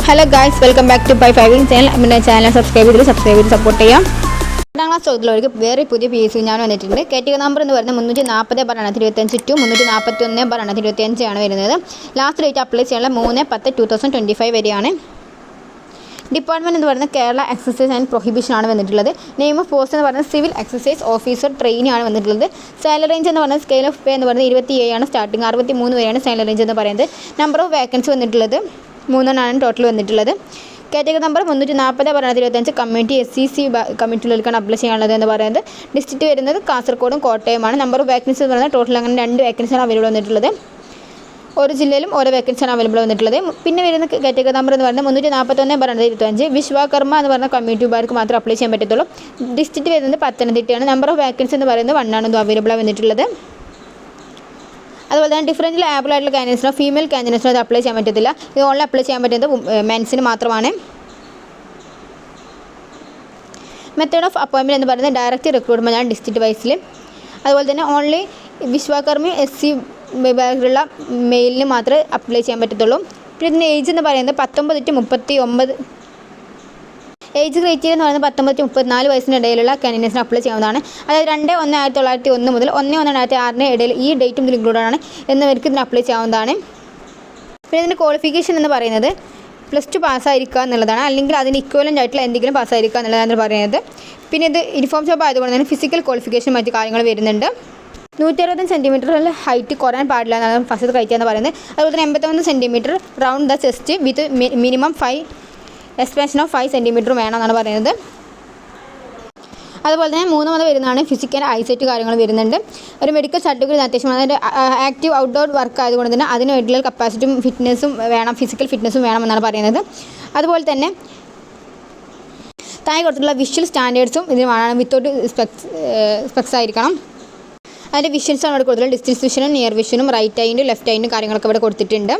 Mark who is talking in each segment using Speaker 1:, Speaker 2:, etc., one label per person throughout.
Speaker 1: Hello guys, welcome back to pi fiving channel. നമ്മുടെ channel subscribe ചെയ്ത് support ചെയ്യാം. 2ാം ക്ലാസ് ചോദ്യത്തിലേക്ക് വേറെ പുതിയ PSC ഞാൻ വന്നിട്ടുണ്ട്. കാറ്റഗറി നമ്പർ എന്ന് പറയുന്നത് 340/25 ടു 341/25 ആണ് വരുന്നത്. ലാസ്റ്റ് ഡേറ്റ് അപ്ലൈ ചെയ്യാനുള്ള 3/10/2025 വരെയാണ്. ഡിപ്പാർട്ട്മെൻറ്റ് എന്ന് പറയുന്നത് കേരള എക്സസൈസ് ആൻഡ് പ്രൊഹിബിഷൻ ആണ് വന്നിട്ടുള്ളത്. നെയിം ഓഫ് പോസ്റ്റ് എന്ന് പറയുന്നത് സിവിൽ എക്സസൈസ് ഓഫീസർ ട്രെയിനി ആണ് വന്നിട്ടുള്ളത്. സാലറി റേഞ്ച് എന്ന് പറയുന്നത് സ്കെയിൽ ഓഫ് പേ എന്ന് പറയുന്നത് 27 ആണ് സ്റ്റാർട്ടിങ്, 63 വരെയാണ് സാലറി റേഞ്ച് എന്ന് പറയുന്നത്. നമ്പർ ഓഫ് വേക്കൻസി വന്നിട്ടുള്ളത് 3 ടോട്ടൽ വന്നിട്ടുള്ളത്. കാറ്റഗറി നമ്പർ 340/25 കമ്മ്യൂണിറ്റി SCC കമ്മ്യൂണിറ്റിയിലേക്കാണ് അപ്ലൈ ചെയ്യാനുള്ളത് എന്ന് പറയുന്നത്. ഡിസ്ട്രിക്റ്റ് വരുന്നത് കാസർഗോഡും കോട്ടയമാണ്. നമ്പർ ഓഫ് വേക്കൻസി എന്ന് പറയുന്നത് ടോട്ടൽ അങ്ങനെ 2 വേക്കൻസിയാണ് അവൈലബിൾ വന്നിട്ടുള്ളത്. ഓരോ ജില്ലയിലും ഓരോ വേക്കൻസിയാണ് അവൈലബിൾ വന്നിട്ടുള്ളത്. പിന്നെ വരുന്ന കാറ്റഗറി നമ്പർ എന്ന് പറയുന്നത് 341/25 വിശ്വകർമ്മ എന്ന് പറഞ്ഞ കമ്മ്യൂണിറ്റിക്കാർക്ക് മാത്രം അപ്ലൈ ചെയ്യാൻ പറ്റത്തുള്ളൂ. ഡിസ്ട്രിക്റ്റ് വരുന്നത് പത്തനംതിട്ടയാണ്. നമ്പർ ഓഫ് വേക്കൻസി എന്ന് പറയുന്നത് 1 ആണ് അവൈലബിൾ വന്നിട്ടുള്ളത്. അതുപോലെ തന്നെ ഡിഫറൻഷ്യൽ ആബിൾ ആയിട്ടുള്ള കാൻഡിഡേറ്റ്സിനോ ഫീമെയിൽ കാൻഡിഡേറ്റ്സിനോ അത് അപ്ലൈ ചെയ്യാൻ പറ്റത്തില്ല. ഇത് ഓൺലൈൻ അപ്ലൈ ചെയ്യാൻ പറ്റുന്നത് മെൻസിന് മാത്രമാണ്. മെത്തേഡ് ഓഫ് അപ്പോയിൻമെൻറ്റ് എന്ന് പറയുന്നത് ഡയറക്റ്റ് റിക്രൂട്ട്മെൻ്റ് ആണ് ഡിസ്ട്രിക്റ്റ് വൈസിൽ. അതുപോലെ തന്നെ ഓൺലി വിശ്വകർമ്മ SC വിഭാഗത്തിലുള്ള മെയിലിന് മാത്രമേ അപ്ലൈ ചെയ്യാൻ പറ്റത്തുള്ളൂ. പിന്നെ ഇതിൻ്റെ ഏജ് എന്ന് പറയുന്നത് 19 to 39. ഏജ് ക്രൈറ്റീരിയ എന്ന് പറയുന്നത് 19 to 34 വയസ്സിനിടയിലുള്ള കാൻഡിഡേറ്റ്സിന് അപ്ലൈ ചെയ്യാവുന്നതാണ്. അതായത് 2/1/1901 മുതൽ 1/1/2006 ഇടയിൽ ഈ ഡേറ്റും ഇതിൽ ഇൻക്ലൂഡാണ് എന്നവർക്ക് ഇതിന് അപ്ലൈ ചെയ്യാവുന്നതാണ്. പിന്നെ ഇതിൻ്റെ ക്വാളിഫിക്കേഷൻ എന്ന് പറയുന്നത് +2 പാസ്സായിരിക്കുക എന്നുള്ളതാണ്, അല്ലെങ്കിൽ അതിന് ഇക്വലൻ്റ് ആയിട്ടുള്ള എന്തെങ്കിലും പാസ്സായിരിക്കുക എന്നുള്ളതാണ് പറയുന്നത്. പിന്നെ ഇത് യൂണിഫോം ജോബ് ആയതുകൊണ്ട് തന്നെ ഫിസിക്കൽ ക്വാളിഫിക്കേഷൻ മറ്റു കാര്യങ്ങൾ വരുന്നുണ്ട്. 165 സെൻറ്റിമീറ്ററിൽ ഹൈറ്റ് കുറയാൻ പാടില്ല എന്നാണ് ഫസ്റ്റ് ക്രൈറ്റീരിയ എന്ന് പറയുന്നത്. അതുപോലെ തന്നെ 81 centimetre round the chest with minimum 5 expansion of 5 centimetre വേണമെന്നാണ് പറയുന്നത്. അതുപോലെ തന്നെ 3 വരുന്നതാണ് ഫിസിക്കൽ ഐസൈറ്റ് കാര്യങ്ങൾ വരുന്നുണ്ട്. ഒരു മെഡിക്കൽ സർട്ടിഫിക്കറ്റ് അത്യാവശ്യം, അതായത് ആക്റ്റീവ് ഔട്ട്ഡോർ വർക്ക് ആയതുകൊണ്ട് തന്നെ അതിന് വേണ്ടിയുള്ള കപ്പാസിറ്റിയും ഫിറ്റ്നസ്സും വേണം, ഫിസിക്കൽ ഫിറ്റ്നസ്സും വേണമെന്നാണ് പറയുന്നത്. അതുപോലെ തന്നെ താഴെ കൊടുത്തിട്ടുള്ള വിഷ്വൽ സ്റ്റാൻഡേർഡ്സും ഇതിന് വേണം. വിത്തൗട്ട് സ്പെക്സ് ആയിരിക്കണം. അതിൻ്റെ വിഷൻസാണ് ഇവിടെ കൊടുത്തിട്ടുള്ളത്. ഡിസ്റ്റൻസ് വിഷനും നിയർ വിഷനും റൈറ്റ് ഐൻ്റെ ലെഫ്റ്റ് ഐൻ്റെ കാര്യങ്ങളൊക്കെ ഇവിടെ കൊടുത്തിട്ടുണ്ട്.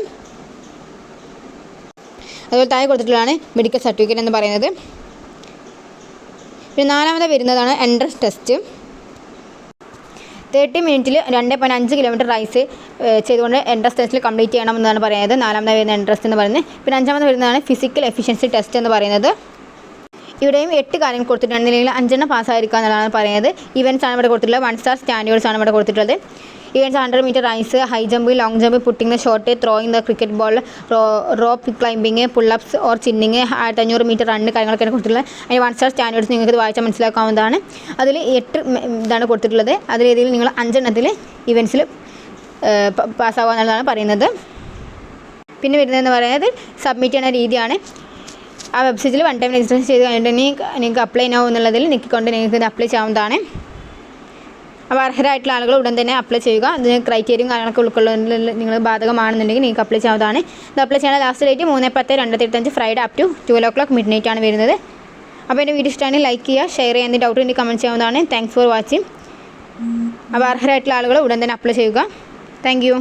Speaker 1: അതുപോലെ താഴെ കൊടുത്തിട്ടുള്ളതാണ് മെഡിക്കൽ സർട്ടിഫിക്കറ്റ് എന്ന് പറയുന്നത്. പിന്നെ 4ാമത് വരുന്നതാണ് എൻട്രൻസ് ടെസ്റ്റ്. 30 മിനിറ്റിൽ 2.5 കിലോമീറ്റർ റൈസ് ചെയ്തുകൊണ്ട് എൻട്രൻസ് ടെസ്റ്റിൽ കംപ്ലീറ്റ് ചെയ്യണമെന്നാണ് പറയുന്നത്. 4ാമത് വരുന്ന എൻട്രൻസ് എന്ന് പറയുന്നത്. പിന്നെ 5ാമത് വരുന്നതാണ് ഫിസിക്കൽ എഫിഷ്യൻസി ടെസ്റ്റ് എന്ന് പറയുന്നത്. ഇവിടെയും 8 കാര്യങ്ങൾ കൊടുത്തിട്ടുണ്ട്. അല്ലെങ്കിൽ 5 പാസ്സായിരിക്കുക എന്നുള്ളതാണ് പറയുന്നത്. ഇവൻറ്റ്സ് ആണ് ഇവിടെ കൊടുത്തിട്ടുള്ളത്. 1 സ്റ്റാർ സ്റ്റാൻഡേർഡ്സ് ആണ് ഇവിടെ കൊടുത്തിട്ടുള്ളത്. Events 100 metre race, high jump, long jump, putting the shot, throwing the cricket ball, rope climbing, pullups or chinning, 500 metre run കാര്യങ്ങളൊക്കെയാണ് കൊടുത്തിട്ടുള്ളത്. അതിന് 1 സ്റ്റാർ സ്റ്റാൻഡേർഡ്സ് നിങ്ങൾക്ക് ഇത് വായിച്ചാൽ മനസ്സിലാക്കാവുന്നതാണ്. അതിൽ 8 ഇതാണ് കൊടുത്തിട്ടുള്ളത്. അതിലേതെങ്കിലും നിങ്ങൾ 5 ഇവൻറ്റ്സിൽ പാസ്സാവുക എന്നുള്ളതാണ് പറയുന്നത്. പിന്നെ വരുന്നതെന്ന് പറയുന്നത് സബ്മിറ്റ് ചെയ്യുന്ന രീതിയാണ്. ആ വെബ്സൈറ്റിൽ 1 ടൈം രജിസ്ട്രേഷൻ ചെയ്ത് കഴിഞ്ഞിട്ട് നിങ്ങൾക്ക് അപ്ലൈ നൗ എന്നുള്ളതിൽ നിൽക്കൊണ്ട് നിങ്ങൾക്ക് ഇത് അപ്ലൈ ചെയ്യാവുന്നതാണ്. അപ്പോൾ അർഹരായിട്ടുള്ള ആളുകൾ ഉടൻ തന്നെ അപ്ലൈ ചെയ്യുക. അതിന് ക്രൈറ്റീരിയയും കാര്യങ്ങളൊക്കെ ഉൾക്കൊള്ളുന്നതിൽ നിങ്ങൾ ബാധകമാണെന്നുണ്ടെങ്കിൽ നിങ്ങൾക്ക് അപ്ലൈ ചെയ്യാവുന്നതാണ്. ഇത് അപ്ലൈ ചെയ്യാൻ last date 3/10/2025 Friday up to 12 o'clock midnight ആണ് വരുന്നത്. അപ്പോൾ എൻ്റെ വീഡിയോ ഇഷ്ടമാണെങ്കിൽ ലൈക്ക് ചെയ്യുക, ഷെയർ ചെയ്യുക, എന്തെങ്കിലും ഡൗട്ട് ഉണ്ടെങ്കിൽ കമൻറ്റ് ചെയ്യാവുന്നതാണ്. Thanks for watching. അപ്പോൾ അർഹരായിട്ടുള്ള ആളുകൾ ഉടൻ തന്നെ അപ്ലൈ ചെയ്യുക. Thank you.